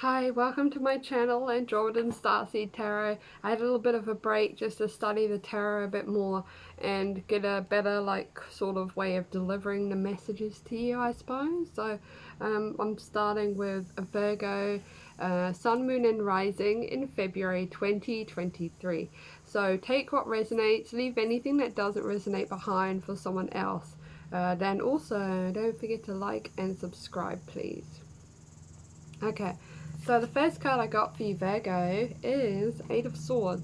Hi, welcome to my channel and Jordan Starseed Tarot. I had a little bit of a break just to study the tarot a bit more and get a better sort of way of delivering the messages to you, I suppose. So I'm starting with a Virgo Sun, Moon and Rising in February 2023. So take what resonates, leave anything that doesn't resonate behind for someone else. Then also don't forget to like and subscribe, please. Okay, so the first card I got for you, Virgo, is Eight of Swords.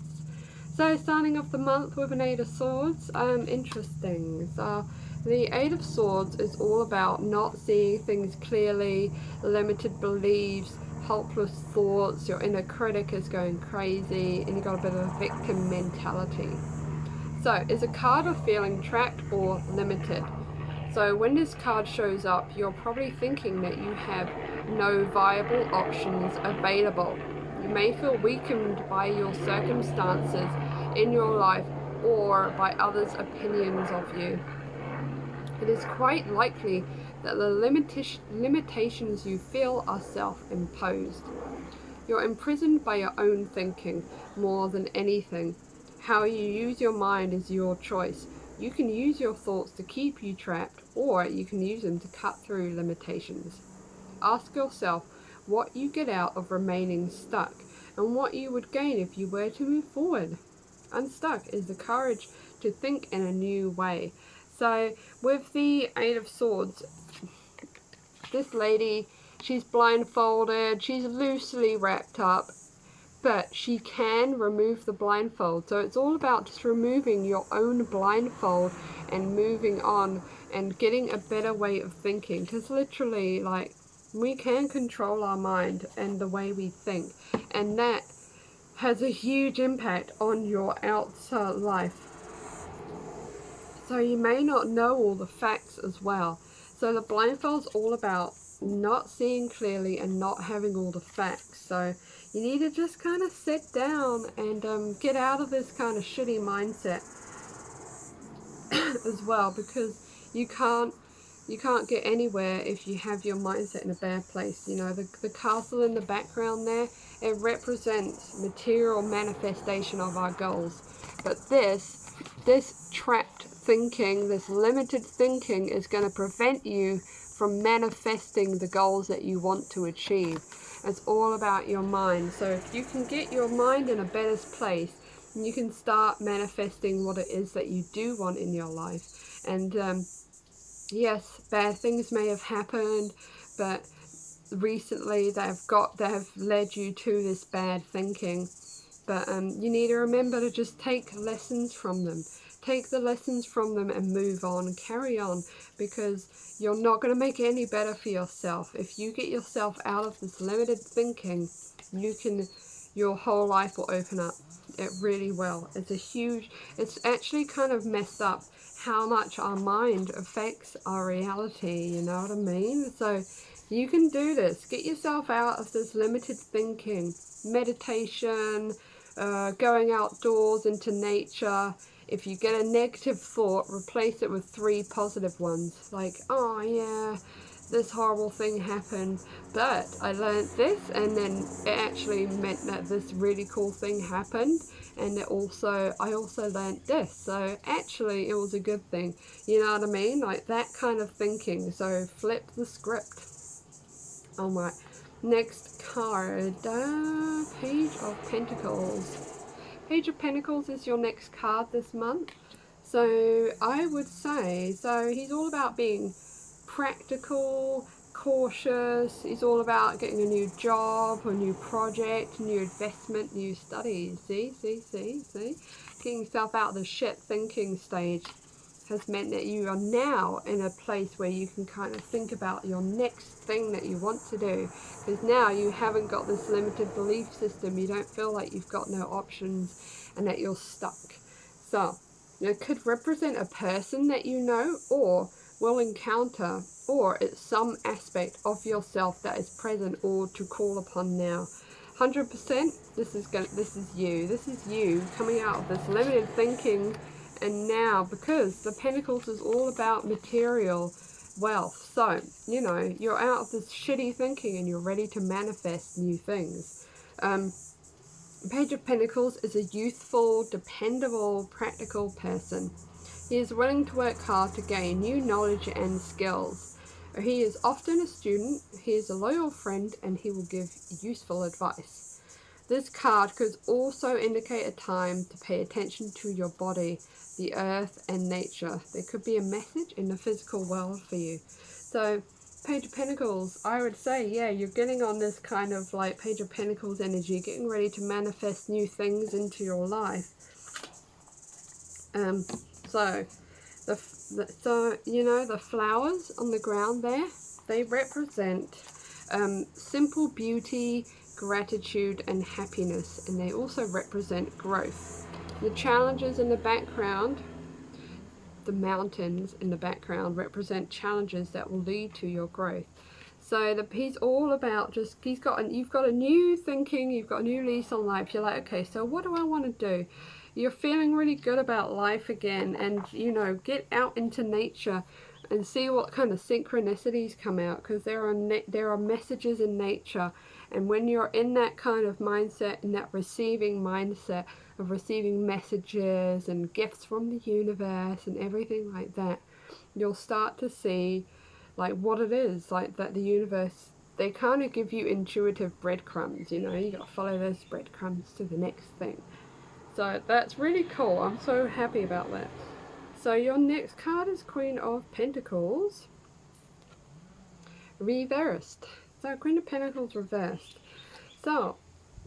So starting off the month with an Eight of Swords, interesting. So the Eight of Swords is all about not seeing things clearly, limited beliefs, helpless thoughts, your inner critic is going crazy, and you got a bit of a victim mentality. So it's a card of feeling trapped or limited. So when this card shows up, you're probably thinking that you have no viable options available. You may feel weakened by your circumstances in your life or by others' opinions of you. It is quite likely that the limitations you feel are self-imposed. You're imprisoned by your own thinking more than anything. How you use your mind is your choice. You can use your thoughts to keep you trapped, or you can use them to cut through limitations. Ask yourself what you get out of remaining stuck, and what you would gain if you were to move forward. Unstuck is the courage to think in a new way. So with the Eight of Swords, this lady, she's blindfolded, she's loosely wrapped up, but she can remove the blindfold. So it's all about just removing your own blindfold and moving on and getting a better way of thinking, because literally, we can control our mind and the way we think, and that has a huge impact on your outer life. So you may not know all the facts as well. So the blindfold's all about not seeing clearly and not having all the facts. So you need to just kind of sit down and get out of this kind of shitty mindset as well, because you can't get anywhere if you have your mindset in a bad place. You know, the castle in the background there, it represents material manifestation of our goals. But this trapped thinking, this limited thinking, is going to prevent you from manifesting the goals that you want to achieve. It's all about your mind. So if you can get your mind in a better place, you can start manifesting what it is that you do want in your life. And yes, bad things may have happened, but recently they have led you to this bad thinking. But you need to remember to just take lessons from them. Take the lessons from them and move on, carry on, because you're not going to make it any better for yourself. If you get yourself out of this limited thinking, your whole life will open up. It really will. It's actually kind of messed up how much our mind affects our reality, you know what I mean? So you can do this. Get yourself out of this limited thinking. Meditation, going outdoors into nature. If you get a negative thought, replace it with 3 positive ones. Like, oh yeah, this horrible thing happened, but I learned this, and then it actually meant that this really cool thing happened, and I also learned this, so actually it was a good thing. You know what I mean? Like that kind of thinking. So flip the script. Alright, next card, Page of Pentacles. Page of Pentacles is your next card this month. So I would say, so he's all about being practical, cautious. He's all about getting a new job, a new project, new investment, new studies. See? Getting yourself out of the shit thinking stage has meant that you are now in a place where you can kind of think about your next thing that you want to do, because now you haven't got this limited belief system. You don't feel like you've got no options and that you're stuck. So it could represent a person that you know or will encounter, or it's some aspect of yourself that is present or to call upon now. 100% this is you coming out of this limited thinking. And now, because the Pentacles is all about material, wealth. So, you know, you're out of this shitty thinking and you're ready to manifest new things. Page of Pentacles is a youthful, dependable, practical person. He is willing to work hard to gain new knowledge and skills. He is often a student, he is a loyal friend, and he will give useful advice. This card could also indicate a time to pay attention to your body, the earth, and nature. There could be a message in the physical world for you. So, Page of Pentacles, I would say, yeah, you're getting on this kind of like Page of Pentacles energy, getting ready to manifest new things into your life. So you know, the flowers on the ground there, they represent simple beauty, gratitude, and happiness, and they also represent growth. The challenges in the background, the mountains in the background, represent challenges that will lead to your growth. So he's all about just, you've got a new thinking, you've got a new lease on life. You're like, okay, so what do I want to do? You're feeling really good about life again, and you know, get out into nature and see what kind of synchronicities come out, because there are messages in nature, and when you're in that kind of mindset, in that receiving mindset of receiving messages and gifts from the universe and everything like that, you'll start to see like what it is, like that the universe, they kind of give you intuitive breadcrumbs, you know, you got to follow those breadcrumbs to the next thing. So that's really cool. I'm so happy about that. So your next card is Queen of Pentacles reversed. So Queen of Pentacles reversed. So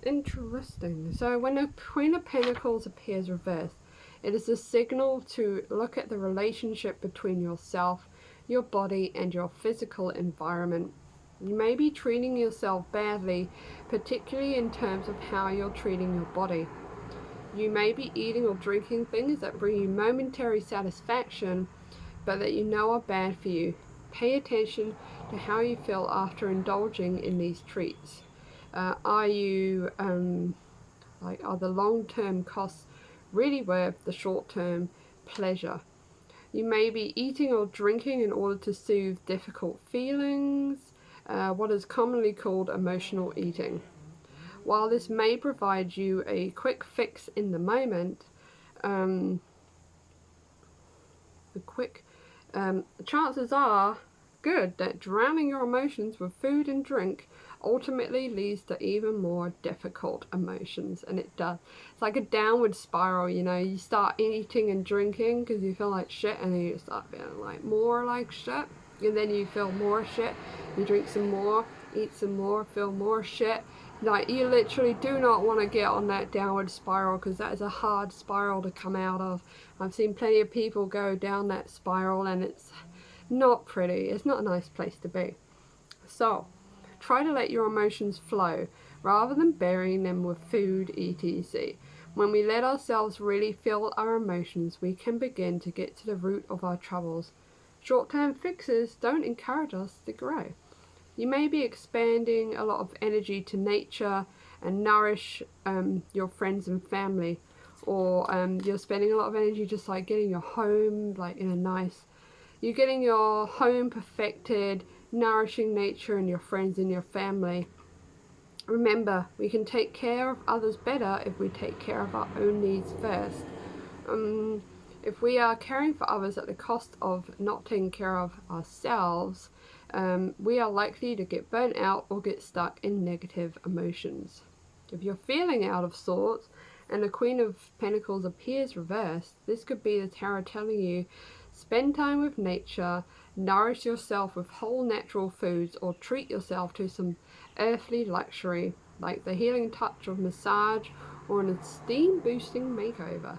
interesting. So when a Queen of Pentacles appears reversed, it is a signal to look at the relationship between yourself, your body, and your physical environment. You may be treating yourself badly, particularly in terms of how you're treating your body. You may be eating or drinking things that bring you momentary satisfaction, but that you know are bad for you. Pay attention to how you feel after indulging in these treats. Are the long-term costs really worth the short-term pleasure? You may be eating or drinking in order to soothe difficult feelings, what is commonly called emotional eating. While this may provide you a quick fix in the moment, chances are good that drowning your emotions with food and drink ultimately leads to even more difficult emotions. And it does. It's like a downward spiral, you know. You start eating and drinking because you feel like shit, and then you start feeling like more like shit, and then you feel more shit. You drink some more, eat some more, feel more shit. Like, you literally do not want to get on that downward spiral, because that is a hard spiral to come out of. I've seen plenty of people go down that spiral, and it's not pretty. It's not a nice place to be. So try to let your emotions flow rather than burying them with food, etc. When we let ourselves really feel our emotions, we can begin to get to the root of our troubles. Short-term fixes don't encourage us to grow. You may be expanding a lot of energy to nature and nourish your friends and family, or you're spending a lot of energy just like getting your home like in a nice, you're getting your home perfected, nourishing nature and your friends and your family. Remember, we can take care of others better if we take care of our own needs first. If we are caring for others at the cost of not taking care of ourselves, we are likely to get burnt out or get stuck in negative emotions. If you're feeling out of sorts and the Queen of Pentacles appears reversed, this could be the tarot telling you, spend time with nature, nourish yourself with whole natural foods, or treat yourself to some earthly luxury like the healing touch of massage or an esteem boosting makeover.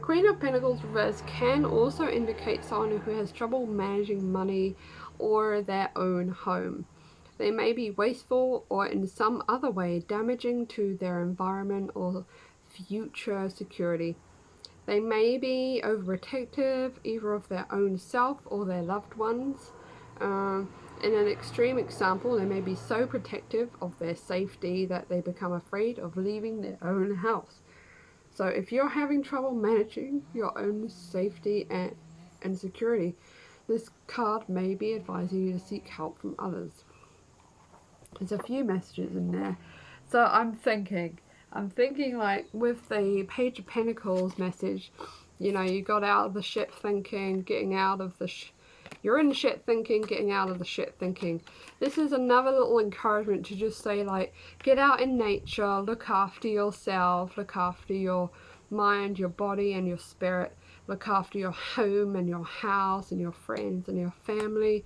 Queen of Pentacles reverse can also indicate someone who has trouble managing money or their own home. They may be wasteful or in some other way damaging to their environment or future security. They may be overprotective either of their own self or their loved ones. In an extreme example, they may be so protective of their safety that they become afraid of leaving their own house. So if you're having trouble managing your own safety and security, This card may be advising you to seek help from others. There's a few messages in there. So I'm thinking like with the Page of Pentacles message, you know, you got out of the shit thinking, getting out of the you're in the shit thinking, getting out of the shit thinking. This is another little encouragement to just say, like, get out in nature, look after yourself, look after your mind, your body and your spirit, look after your home and your house and your friends and your family.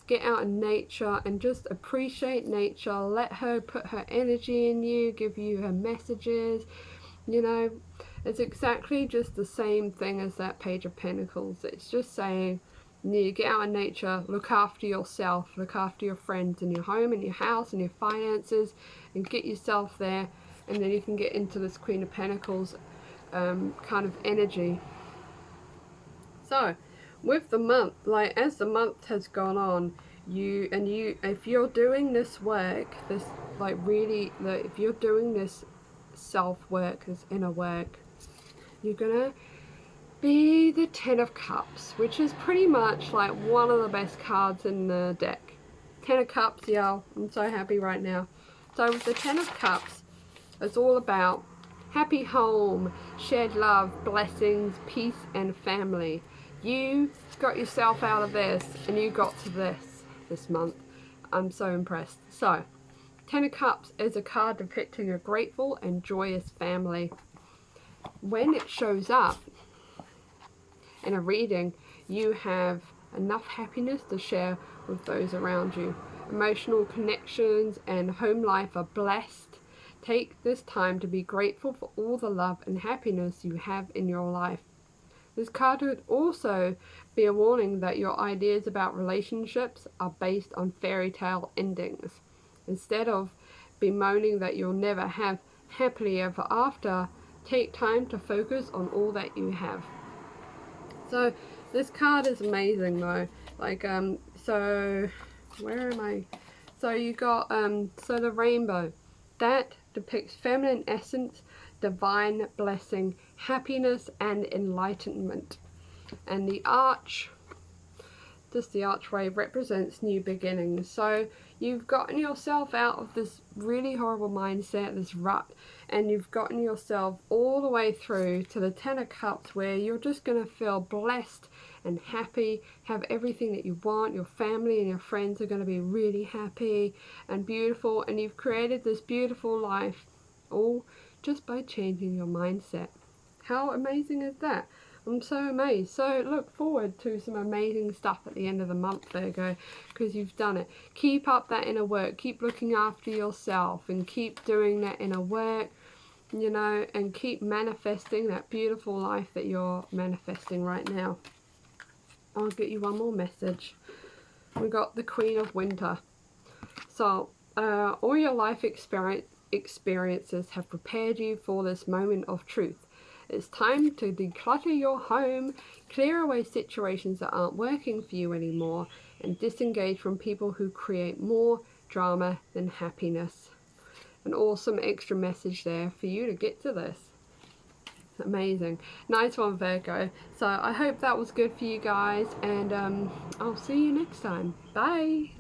Get out in nature and just appreciate nature. Let her put her energy in you, give you her messages. You know, it's exactly just the same thing as that Page of Pentacles. It's just saying, you need to get out in nature, look after yourself, look after your friends and your home and your house and your finances, and get yourself there, and then you can get into this Queen of Pentacles kind of energy. So with the month, like as the month has gone on, if you're doing this work, this like really, if you're doing this self work, this inner work, you're gonna be the Ten of Cups, which is pretty much like one of the best cards in the deck. Ten of Cups, yeah, I'm so happy right now. So with the Ten of Cups, it's all about happy home, shared love, blessings, peace and family. You got yourself out of this and you got to this month. I'm so impressed. So, Ten of Cups is a card depicting a grateful and joyous family. When it shows up in a reading, you have enough happiness to share with those around you. Emotional connections and home life are blessed. Take this time to be grateful for all the love and happiness you have in your life. This card would also be a warning that your ideas about relationships are based on fairy tale endings. Instead of bemoaning that you'll never have happily ever after, take time to focus on all that you have. So this card is amazing though. Like so where am I? So you got so the rainbow, that depicts feminine essence, divine blessing, happiness and enlightenment. And the arch, just the archway, represents new beginnings. So you've gotten yourself out of this really horrible mindset, this rut, and you've gotten yourself all the way through to the Ten of Cups, where you're just going to feel blessed and happy, have everything that you want. Your family and your friends are going to be really happy and beautiful, and you've created this beautiful life all just by changing your mindset. How amazing is that? I'm so amazed. So look forward to some amazing stuff at the end of the month, Virgo, because you've done it. Keep up that inner work. Keep looking after yourself and keep doing that inner work, you know, and keep manifesting that beautiful life that you're manifesting right now. I'll get you one more message. We got the Queen of Winter. So all your life experiences have prepared you for this moment of truth. It's time to declutter your home, clear away situations that aren't working for you anymore, and disengage from people who create more drama than happiness. An awesome extra message there for you to get to this. Amazing. Nice one, Virgo. So I hope that was good for you guys, and I'll see you next time. Bye.